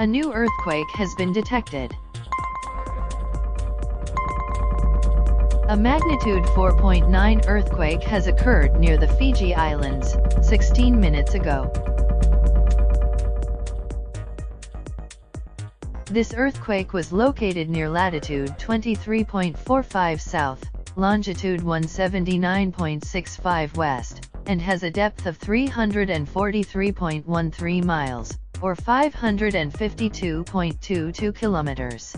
A new earthquake has been detected. A magnitude 4.9 earthquake has occurred near the Fiji Islands, 16 minutes ago. This earthquake was located near latitude 23.45 south, longitude 179.65 west, and has a depth of 343.13 miles, or 552.22 kilometers.